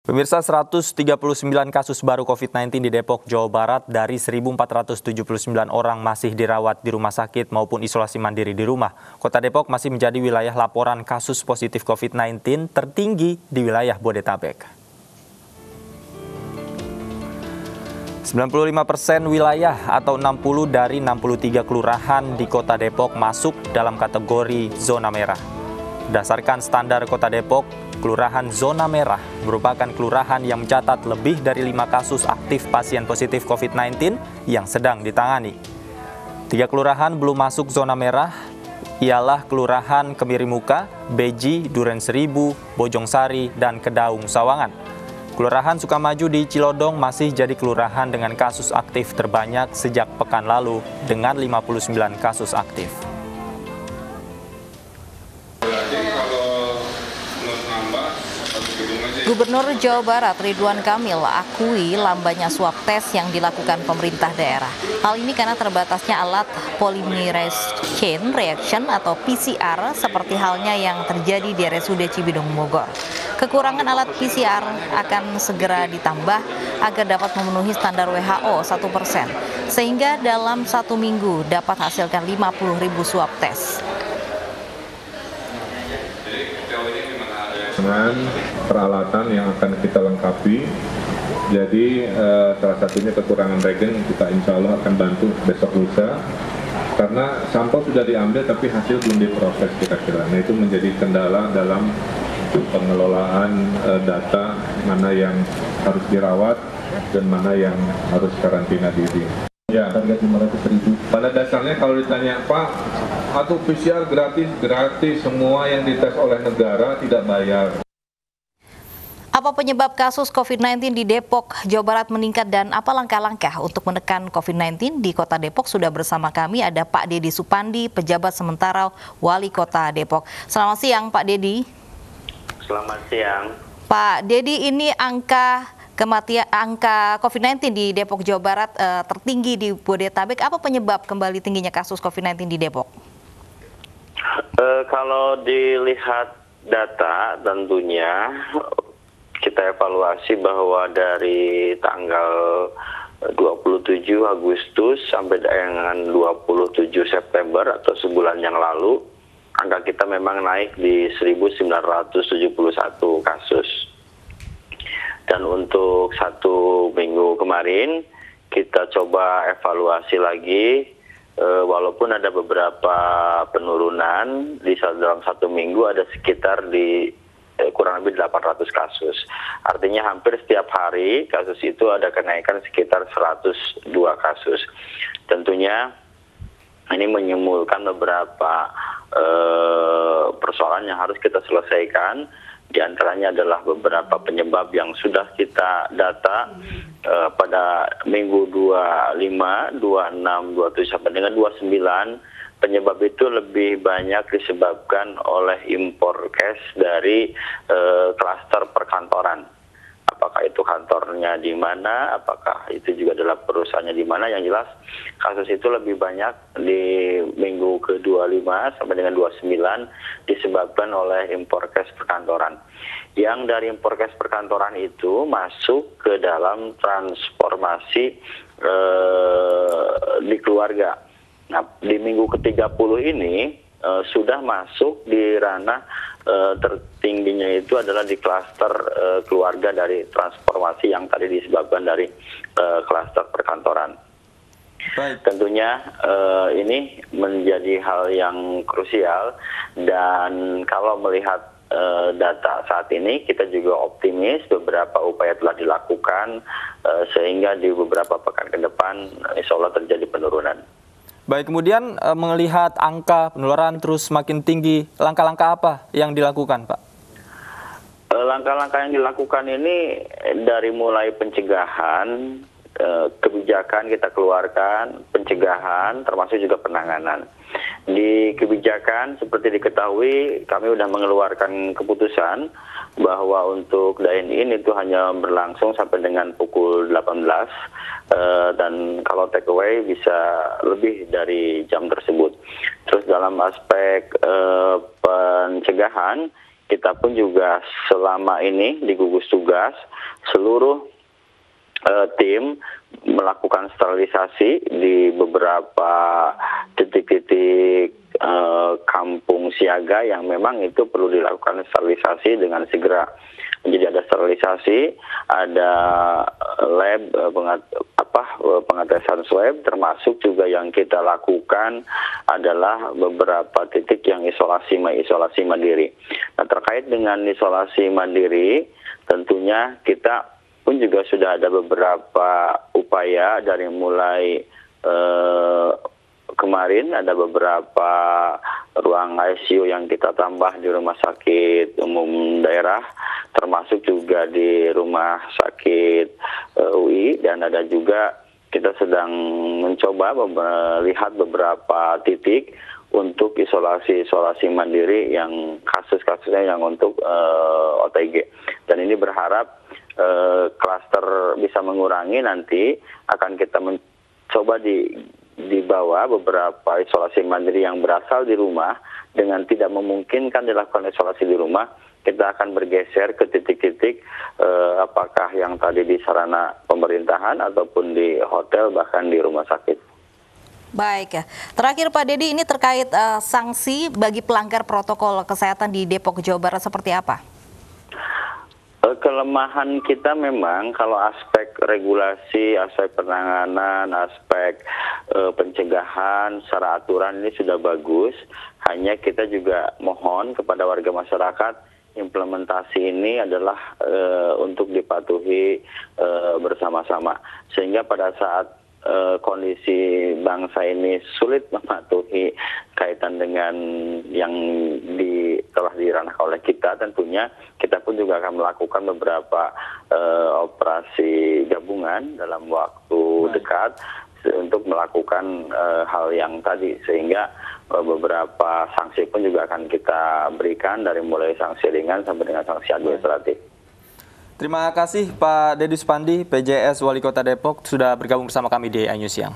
Pemirsa, 139 kasus baru COVID-19 di Depok, Jawa Barat dari 1.479 orang masih dirawat di rumah sakit maupun isolasi mandiri di rumah. Kota Depok masih menjadi wilayah laporan kasus positif COVID-19 tertinggi di wilayah Bodetabek. 95% wilayah atau 60 dari 63 kelurahan di Kota Depok masuk dalam kategori zona merah. Berdasarkan standar Kota Depok, kelurahan zona merah merupakan kelurahan yang mencatat lebih dari 5 kasus aktif pasien positif COVID-19 yang sedang ditangani. 3 kelurahan belum masuk zona merah, ialah Kelurahan Kemirimuka, Beji, Duren Seribu, Bojongsari, dan Kedaung Sawangan. Kelurahan Sukamaju di Cilodong masih jadi kelurahan dengan kasus aktif terbanyak sejak pekan lalu dengan 59 kasus aktif. Gubernur Jawa Barat Ridwan Kamil akui lambannya swab tes yang dilakukan pemerintah daerah. Hal ini karena terbatasnya alat polymerase chain reaction atau PCR seperti halnya yang terjadi di RSUD Cibinong Bogor. Kekurangan alat PCR akan segera ditambah agar dapat memenuhi standar WHO 1%, sehingga dalam 1 minggu dapat hasilkan 50.000 swab tes. Dengan peralatan yang akan kita lengkapi, jadi salah satunya kekurangan reagen kita insya Allah akan bantu besok lusa, karena sampel sudah diambil tapi hasil belum diproses kira-kira. Nah, itu menjadi kendala dalam pengelolaan data, mana yang harus dirawat dan mana yang harus karantina diri. Ya, target 500.000. Pada dasarnya kalau ditanya, Pak, atau PCR gratis, semua yang dites oleh negara tidak bayar. Apa penyebab kasus COVID-19 di Depok, Jawa Barat meningkat dan apa langkah-langkah untuk menekan COVID-19 di Kota Depok? Sudah bersama kami ada Pak Dedi Supandi, pejabat sementara Wali Kota Depok. Selamat siang, Pak Dedi. Selamat siang. Pak Dedi, ini angka COVID-19 di Depok, Jawa Barat tertinggi di Bodetabek. Apa penyebab kembali tingginya kasus COVID-19 di Depok? Kalau dilihat data, tentunya kita evaluasi bahwa dari tanggal 27 Agustus sampai dengan 27 September atau sebulan yang lalu, angka kita memang naik di 1.971 kasus. Dan untuk 1 minggu kemarin kita coba evaluasi lagi, walaupun ada beberapa penurunan dalam 1 minggu ada sekitar di kurang lebih 800 kasus. Artinya hampir setiap hari kasus itu ada kenaikan sekitar 102 kasus. Tentunya ini menyimpulkan beberapa persoalan yang harus kita selesaikan. Di antaranya adalah beberapa penyebab yang sudah kita data pada minggu 25, 26, 27 sampai dengan 29. Penyebab itu lebih banyak disebabkan oleh impor cash dari klaster perkantoran. Apakah itu kantornya di mana, apakah itu juga adalah perusahaannya di mana, yang jelas kasus itu lebih banyak di minggu ke-25 sampai dengan 29 disebabkan oleh impor cash perkantoran. Yang dari impor cash perkantoran itu masuk ke dalam transformasi di keluarga. Nah, di minggu ke-30 ini sudah masuk di ranah tertingginya itu adalah di klaster keluarga dari transformasi yang tadi disebabkan dari klaster perkantoran. Baik. Tentunya ini menjadi hal yang krusial, dan kalau melihat data saat ini kita juga optimis beberapa upaya telah dilakukan sehingga di beberapa pekan ke depan insya Allah terjadi penurunan. Baik, kemudian melihat angka penularan terus makin tinggi, langkah-langkah apa yang dilakukan, Pak? Langkah-langkah yang dilakukan ini dari mulai pencegahan, kebijakan kita keluarkan, pencegahan, termasuk juga penanganan. Di kebijakan, seperti diketahui, kami sudah mengeluarkan keputusan bahwa untuk dine-in itu hanya berlangsung sampai dengan pukul 18, dan kalau take away bisa lebih dari jam tersebut. Terus dalam aspek pencegahan, kita pun juga selama ini di gugus tugas seluruh tim melakukan sterilisasi di beberapa titik-titik kampung siaga yang memang itu perlu dilakukan sterilisasi dengan segera. Jadi ada sterilisasi, ada lab pengetesan swab, termasuk juga yang kita lakukan adalah beberapa titik yang isolasi mandiri. Nah, terkait dengan isolasi mandiri, tentunya kita pun juga sudah ada beberapa upaya dari mulai kemarin ada beberapa ruang ICU yang kita tambah di rumah sakit umum daerah, termasuk juga di rumah sakit UI, dan ada juga kita sedang mencoba melihat beberapa titik untuk isolasi mandiri yang kasus-kasusnya yang untuk OTG. Dan ini berharap klaster bisa mengurangi, nanti akan kita mencoba dibawa beberapa isolasi mandiri yang berasal di rumah dengan tidak memungkinkan dilakukan isolasi di rumah, kita akan bergeser ke titik-titik apakah yang tadi di sarana pemerintahan ataupun di hotel bahkan di rumah sakit. Baik ya. Terakhir Pak Dedi, ini terkait sanksi bagi pelanggar protokol kesehatan di Depok, Jawa Barat seperti apa? Kelemahan kita memang kalau aspek regulasi, aspek penanganan, aspek pencegahan secara aturan ini sudah bagus. Hanya kita juga mohon kepada warga masyarakat, implementasi ini adalah untuk dipatuhi bersama-sama. Sehingga pada saat kondisi bangsa ini sulit mematuhi kaitan dengan yang telah diranahkan oleh kita, tentunya kita pun juga akan melakukan beberapa operasi gabungan dalam waktu dekat untuk melakukan hal yang tadi, sehingga beberapa sanksi pun juga akan kita berikan dari mulai sanksi ringan sampai dengan sanksi administratif. Terima kasih Pak Dedi Supandi, PJS Wali Kota Depok, sudah bergabung bersama kami di iNews Siang.